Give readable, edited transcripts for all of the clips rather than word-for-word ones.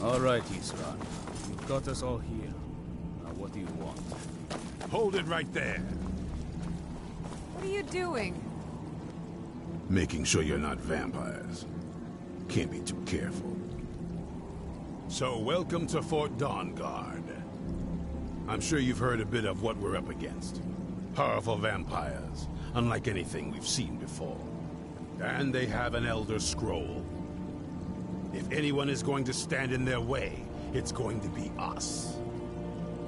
All right, Isran. You've got us all here. Now what do you want? Hold it right there. What are you doing? Making sure you're not vampires. Can't be too careful. So welcome to Fort Dawnguard. I'm sure you've heard a bit of what we're up against. Powerful vampires, unlike anything we've seen before. And they have an Elder Scroll. If anyone is going to stand in their way, it's going to be us.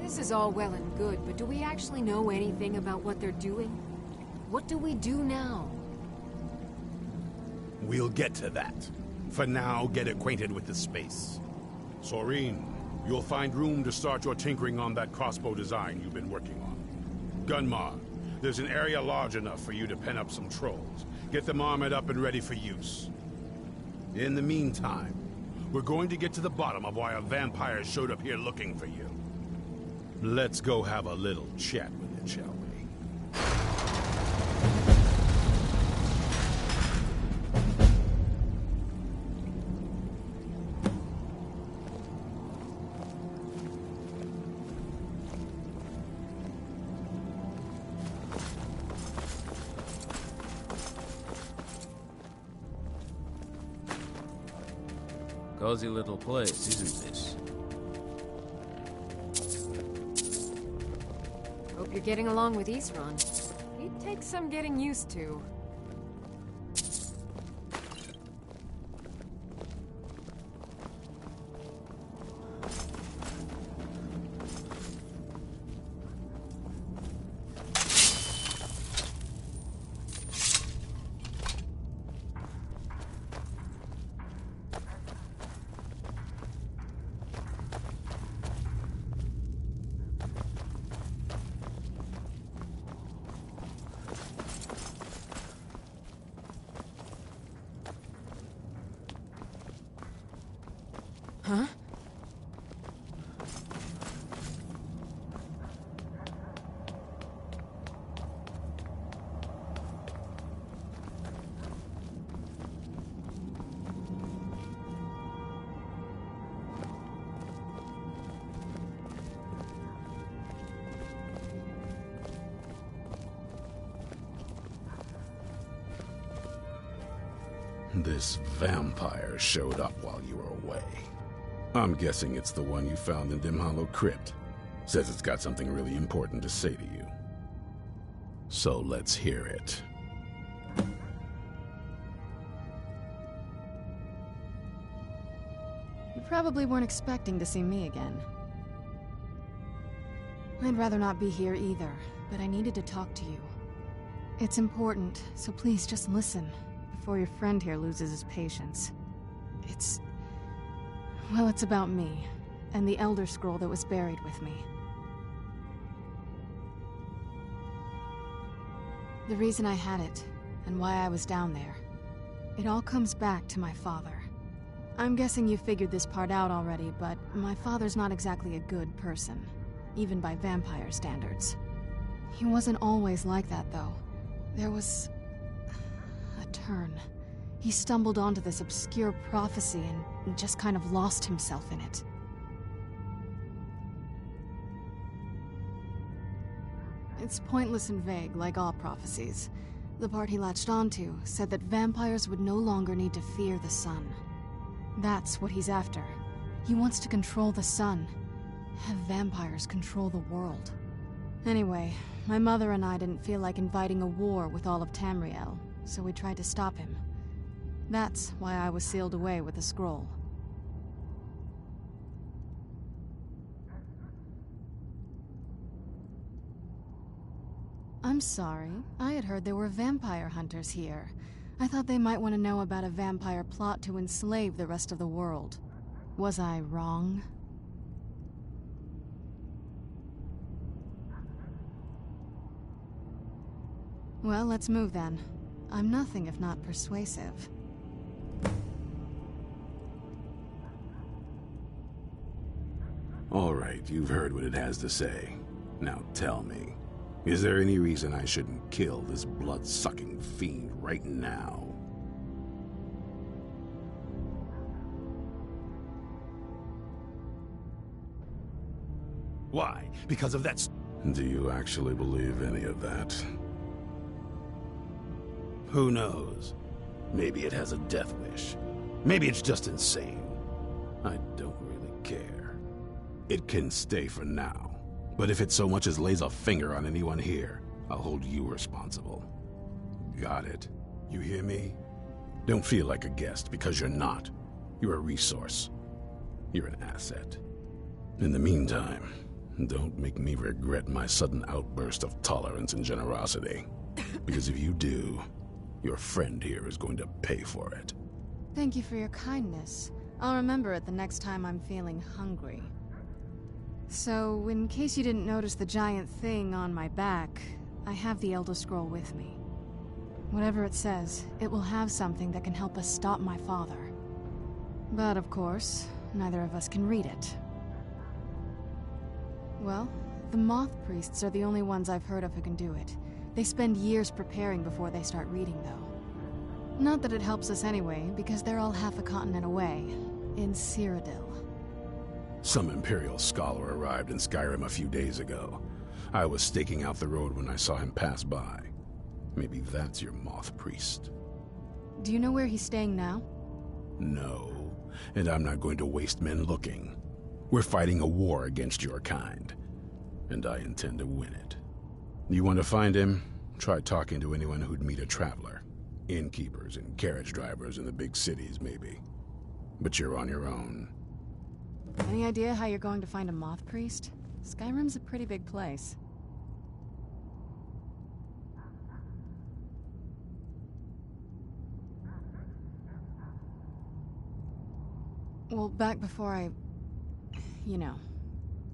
This is all well and good, but do we actually know anything about what they're doing? What do we do now? We'll get to that. For now, get acquainted with the space. Soreen, you'll find room to start your tinkering on that crossbow design you've been working on. Gunmar, there's an area large enough for you to pen up some trolls. Get them armored up and ready for use. In the meantime, we're going to get to the bottom of why a vampire showed up here looking for you. Let's go have a little chat with it, shall we? Cozy little place, isn't this? Hope you're getting along with Isran. He'd take some getting used to. Huh? This vampire showed up while you were away. I'm guessing it's the one you found in Dim Hollow Crypt. Says it's got something really important to say to you. So let's hear it. You probably weren't expecting to see me again. I'd rather not be here either, but I needed to talk to you. It's important, so please just listen, before your friend here loses his patience. Well, it's about me, and the Elder Scroll that was buried with me. The reason I had it, and why I was down there. It all comes back to my father. I'm guessing you figured this part out already, but my father's not exactly a good person, even by vampire standards. He wasn't always like that, though. There was a turn. He stumbled onto this obscure prophecy and just kind of lost himself in it. It's pointless and vague, like all prophecies. The part he latched onto said that vampires would no longer need to fear the sun. That's what he's after. He wants to control the sun. Have vampires control the world. Anyway, my mother and I didn't feel like inviting a war with all of Tamriel, so we tried to stop him. That's why I was sealed away with the scroll. I'm sorry. I had heard there were vampire hunters here. I thought they might want to know about a vampire plot to enslave the rest of the world. Was I wrong? Well, let's move then. I'm nothing if not persuasive. All right, you've heard what it has to say. Now tell me, is there any reason I shouldn't kill this blood-sucking fiend right now? Why? Because of that Do you actually believe any of that? Who knows? Maybe it has a death wish. Maybe it's just insane. I don't really care. It can stay for now. But if it so much as lays a finger on anyone here, I'll hold you responsible. Got it? You hear me? Don't feel like a guest, because you're not. You're a resource. You're an asset. In the meantime, don't make me regret my sudden outburst of tolerance and generosity. Because if you do, your friend here is going to pay for it. Thank you for your kindness. I'll remember it the next time I'm feeling hungry. So, in case you didn't notice the giant thing on my back, I have the Elder Scroll with me. Whatever it says, it will have something that can help us stop my father. But of course, neither of us can read it. Well, the Moth Priests are the only ones I've heard of who can do it. They spend years preparing before they start reading, though. Not that it helps us anyway, because they're all half a continent away, in Cyrodiil. Some Imperial scholar arrived in Skyrim a few days ago. I was staking out the road when I saw him pass by. Maybe that's your Moth Priest. Do you know where he's staying now? No, and I'm not going to waste men looking. We're fighting a war against your kind, and I intend to win it. You want to find him? Try talking to anyone who'd meet a traveler. Innkeepers and carriage drivers in the big cities, maybe. But you're on your own. Any idea how you're going to find a Moth Priest? Skyrim's a pretty big place. Well, back before you know,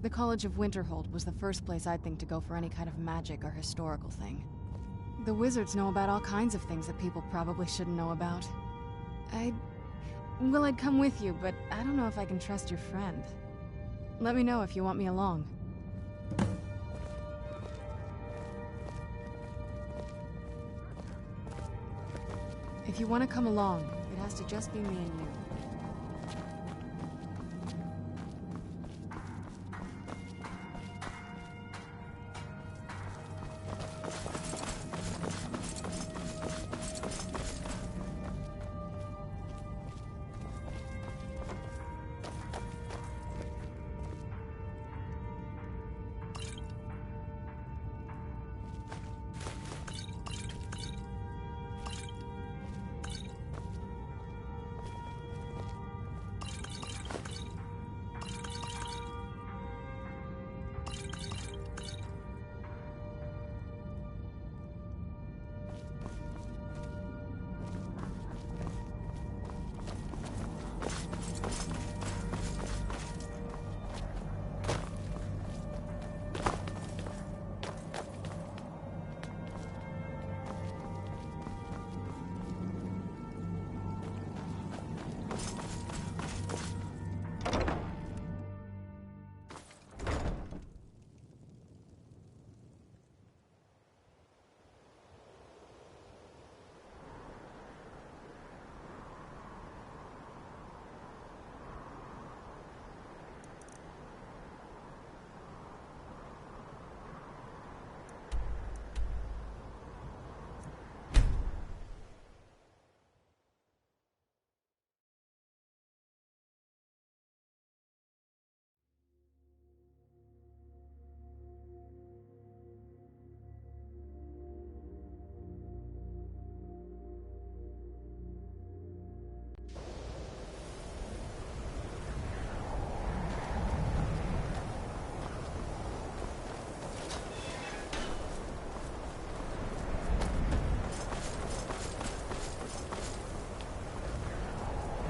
the College of Winterhold was the first place I'd think to go for any kind of magic or historical thing. The wizards know about all kinds of things that people probably shouldn't know about. Well, I'd come with you, but I don't know if I can trust your friend. Let me know if you want me along. If you want to come along, it has to just be me and you.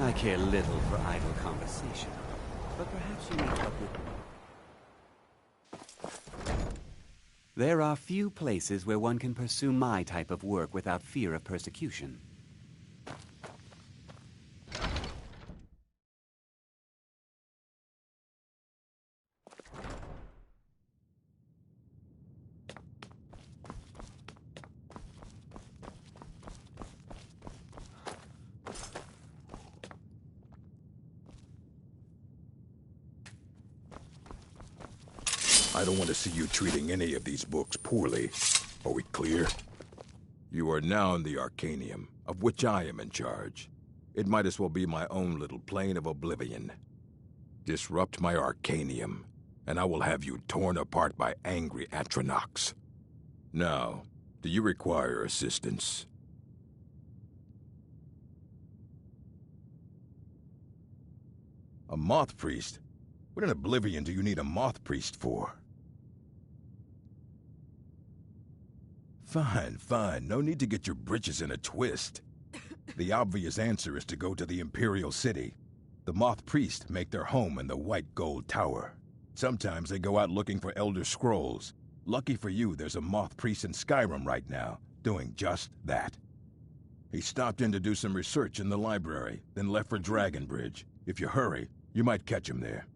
I care little for idle conversation, but perhaps you may help me. There are few places where one can pursue my type of work without fear of persecution. I don't want to see you treating any of these books poorly. Are we clear? You are now in the Arcanium, of which I am in charge. It might as well be my own little plane of oblivion. Disrupt my Arcanium, and I will have you torn apart by angry Atronachs. Now, do you require assistance? A moth priest? What in oblivion do you need a moth priest for? Fine. No need to get your britches in a twist. The obvious answer is to go to the Imperial City. The moth priests make their home in the White Gold Tower. Sometimes they go out looking for Elder Scrolls. Lucky for you, there's a moth priest in Skyrim right now, doing just that. He stopped in to do some research in the library, then left for Dragonbridge. If you hurry, you might catch him there.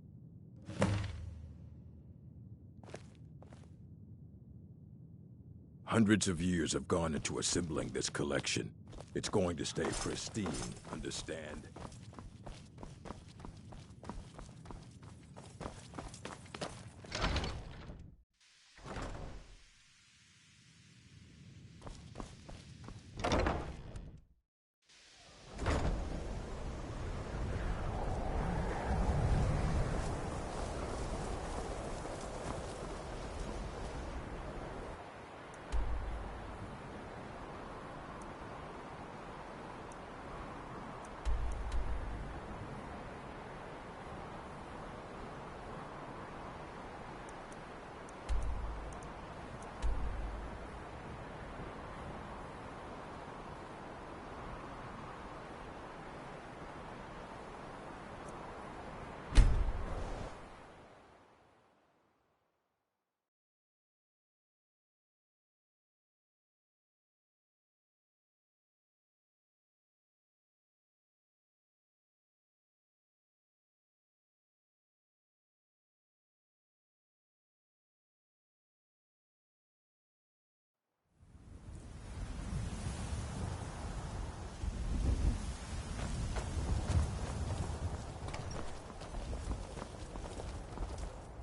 Hundreds of years have gone into assembling this collection. It's going to stay pristine, understand?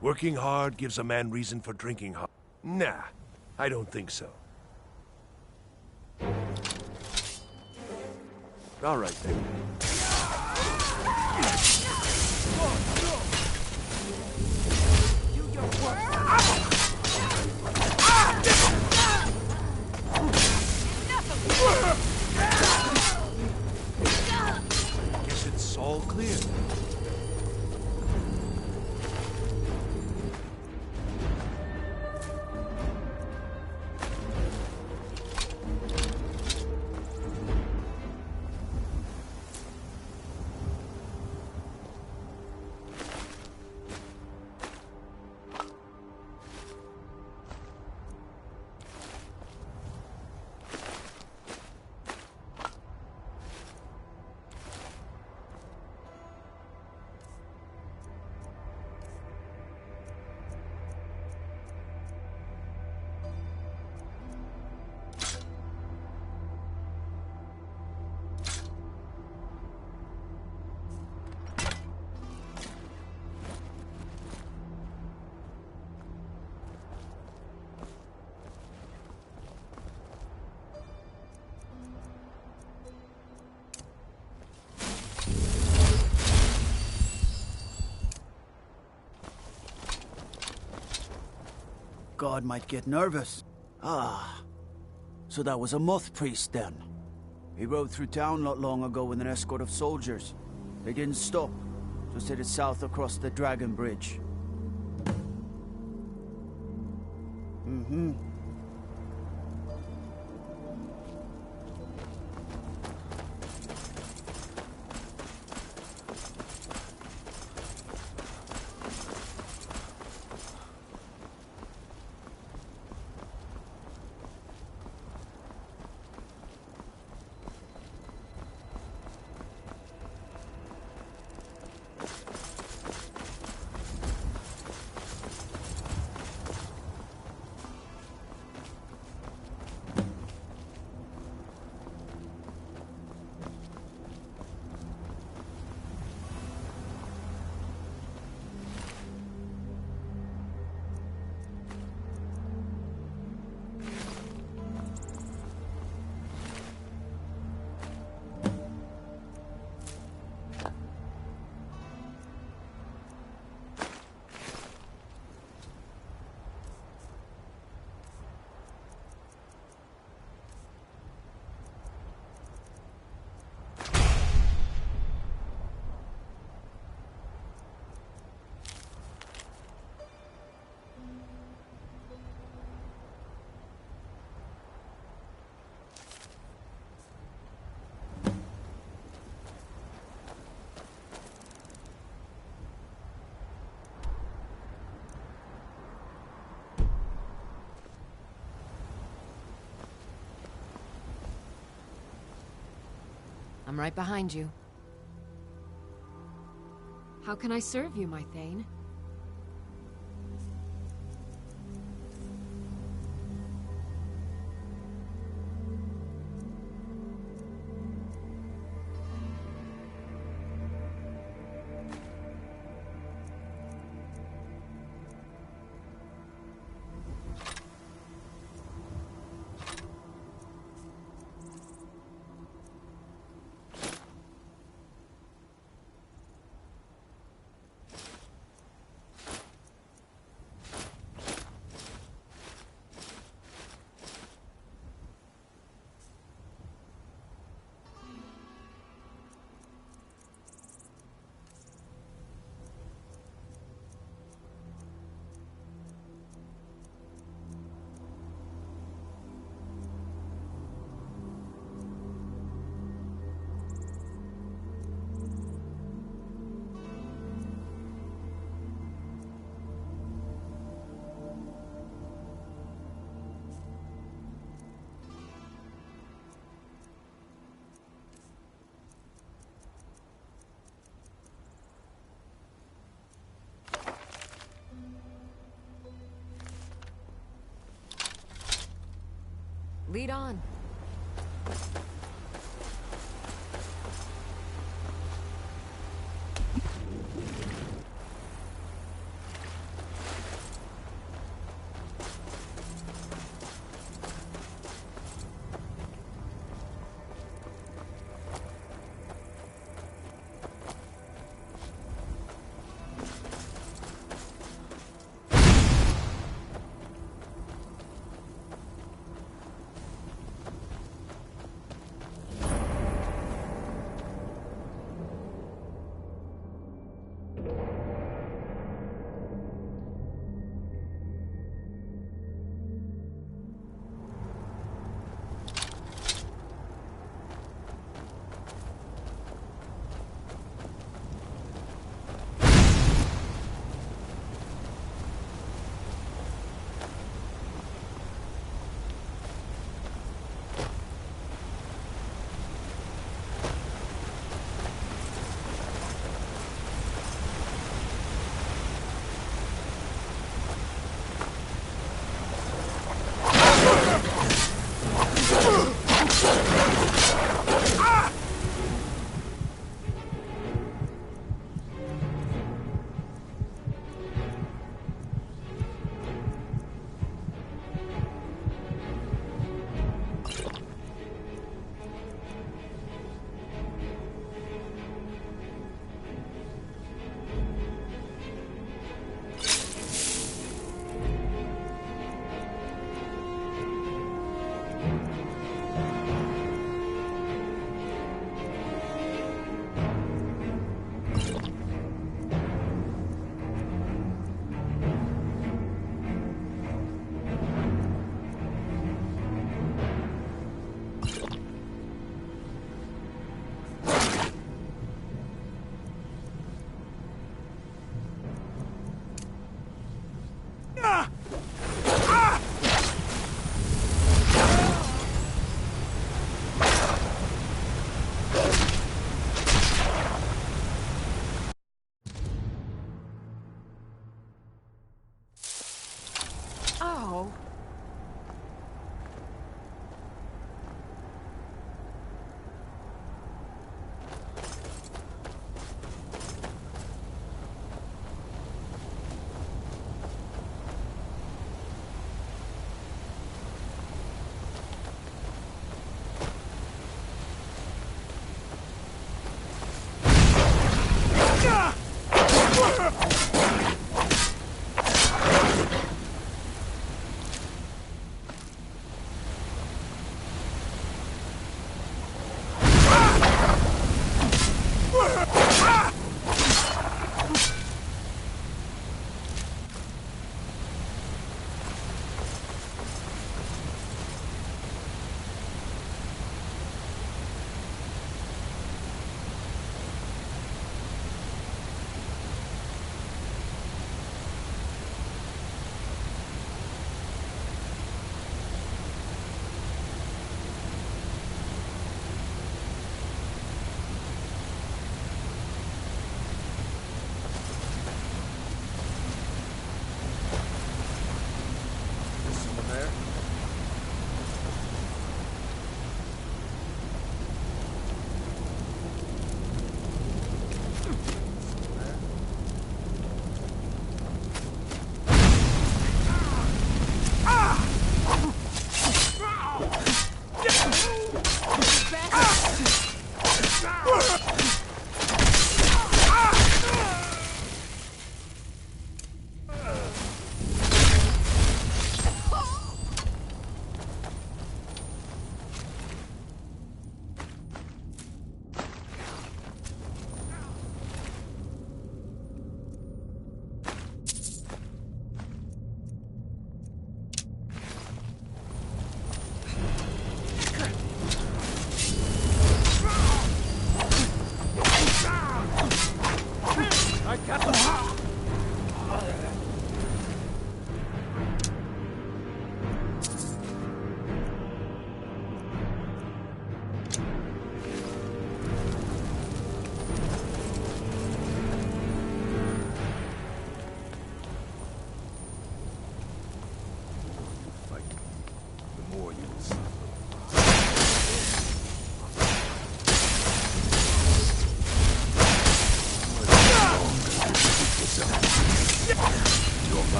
Working hard gives a man reason for drinking hard. Nah, I don't think so. All right, then. Guess it's all clear. God might get nervous. Ah, so that was a moth priest then. He rode through town not long ago with an escort of soldiers. They didn't stop, just headed south across the Dragon Bridge. Mm-hmm. I'm right behind you. How can I serve you, my Thane? Lead on.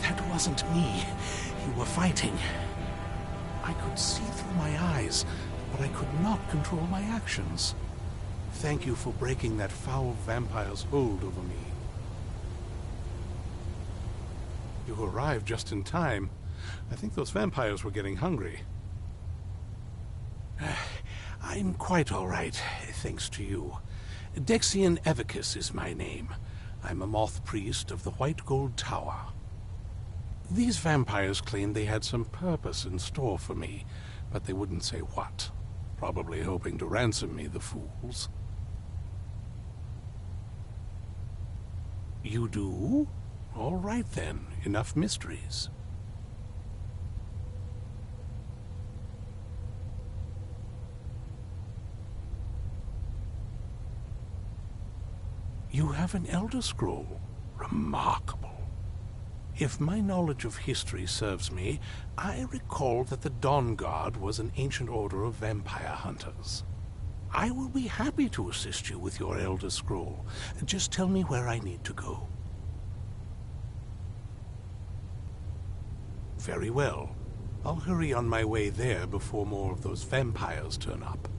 That wasn't me. You were fighting. I could see through my eyes, but I could not control my actions. Thank you for breaking that foul vampire's hold over me. You arrived just in time. I think those vampires were getting hungry. I'm quite all right, thanks to you. Dexian Evicus is my name. I'm a moth priest of the White Gold Tower. These vampires claimed they had some purpose in store for me, but they wouldn't say what. Probably hoping to ransom me, the fools. You do? All right then, enough mysteries. You have an Elder Scroll. Remarkable. If my knowledge of history serves me, I recall that the Dawn Guard was an ancient order of vampire hunters. I will be happy to assist you with your Elder Scroll. Just tell me where I need to go. Very well. I'll hurry on my way there before more of those vampires turn up.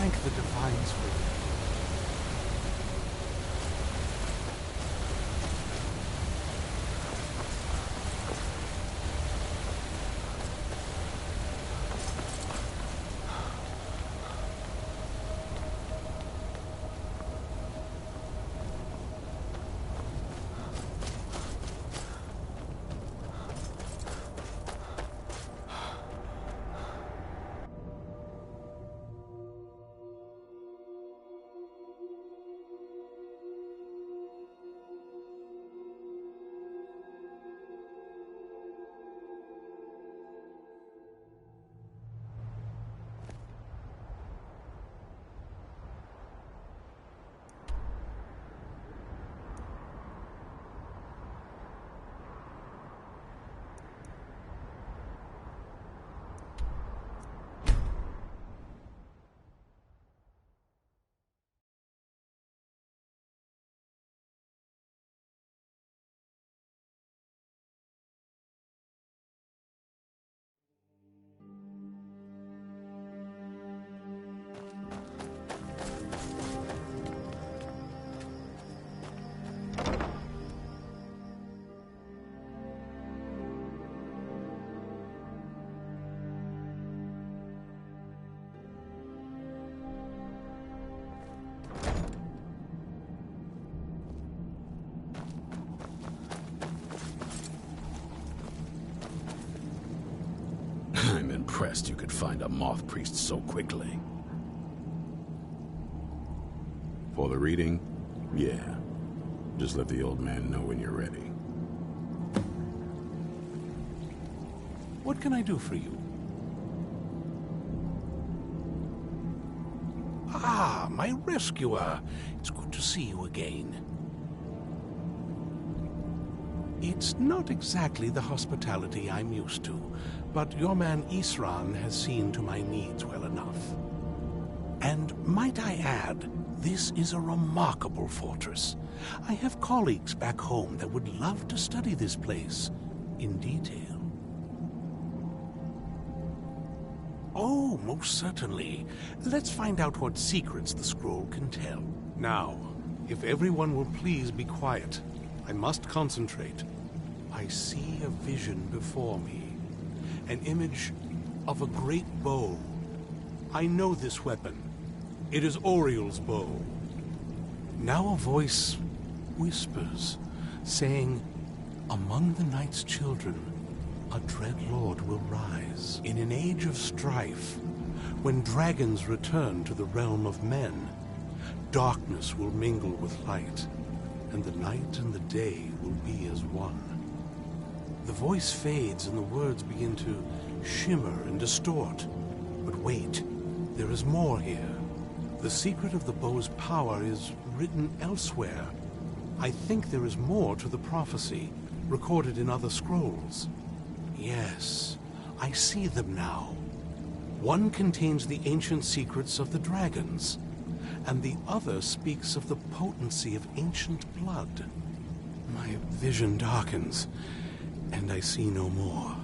Thank the Divines for you. impressed you could find a moth priest so quickly. For the reading? Yeah. Just let the old man know when you're ready. What can I do for you? Ah, my rescuer. It's good to see you again. It's not exactly the hospitality I'm used to, but your man Isran has seen to my needs well enough. And might I add, this is a remarkable fortress. I have colleagues back home that would love to study this place in detail. Oh, most certainly. Let's find out what secrets the scroll can tell. Now, if everyone will please be quiet, I must concentrate. I see a vision before me. An image of a great bow. I know this weapon. It is Oriel's bow. Now a voice whispers, saying, "Among the night's children, a dread lord will rise. In an age of strife, when dragons return to the realm of men, darkness will mingle with light, and the night and the day will be as one." The voice fades and the words begin to shimmer and distort. But wait, there is more here. The secret of the bow's power is written elsewhere. I think there is more to the prophecy, recorded in other scrolls. Yes, I see them now. One contains the ancient secrets of the dragons, and the other speaks of the potency of ancient blood. My vision darkens, and I see no more.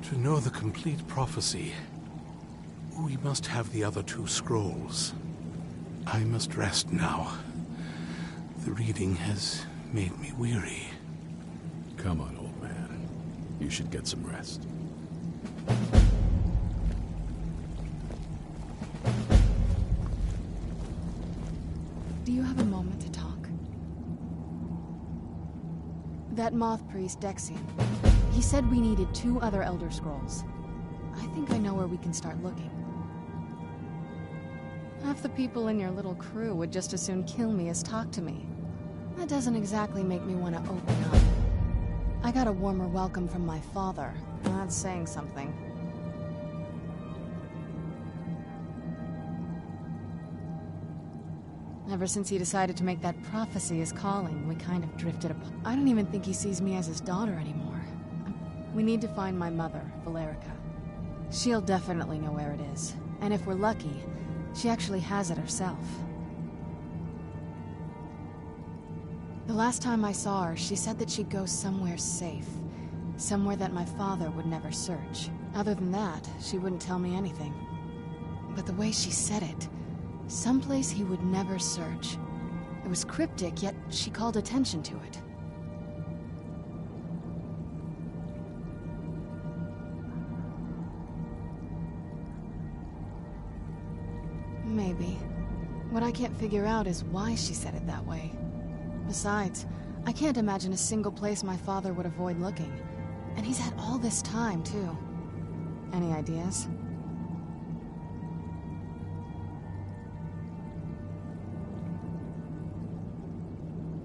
To know the complete prophecy, we must have the other two scrolls. I must rest now. The reading has made me weary. Come on, old man. You should get some rest. Do you have a moment to talk? That moth priest, Dexian, he said we needed 2 other Elder Scrolls. I think I know where we can start looking. Half the people in your little crew would just as soon kill me as talk to me. That doesn't exactly make me want to open up. I got a warmer welcome from my father. That's saying something. Ever since he decided to make that prophecy his calling, we kind of drifted apart. I don't even think he sees me as his daughter anymore. We need to find my mother, Valerica. She'll definitely know where it is. And if we're lucky, she actually has it herself. The last time I saw her, she said that she'd go somewhere safe. Somewhere that my father would never search. Other than that, she wouldn't tell me anything. But the way she said it, someplace he would never search. It was cryptic, yet she called attention to it. Maybe. What I can't figure out is why she said it that way. Besides, I can't imagine a single place my father would avoid looking. And he's had all this time, too. Any ideas?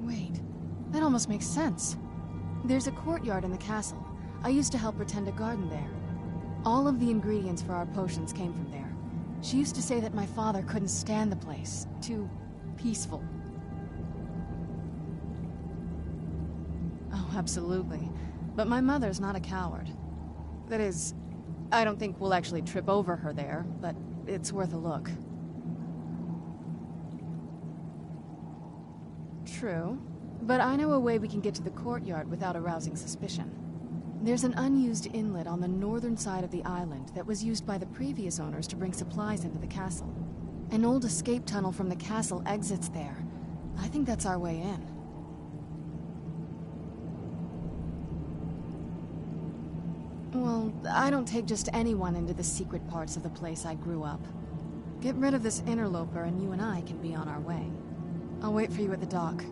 Wait, that almost makes sense. There's a courtyard in the castle. I used to help her tend a garden there. All of the ingredients for our potions came from there. She used to say that my father couldn't stand the place. Too peaceful. Oh, absolutely. But my mother's not a coward. That is, I don't think we'll actually trip over her there, but it's worth a look. True. But I know a way we can get to the courtyard without arousing suspicion. There's an unused inlet on the northern side of the island that was used by the previous owners to bring supplies into the castle. An old escape tunnel from the castle exits there. I think that's our way in. Well, I don't take just anyone into the secret parts of the place I grew up. Get rid of this interloper and you and I can be on our way. I'll wait for you at the dock.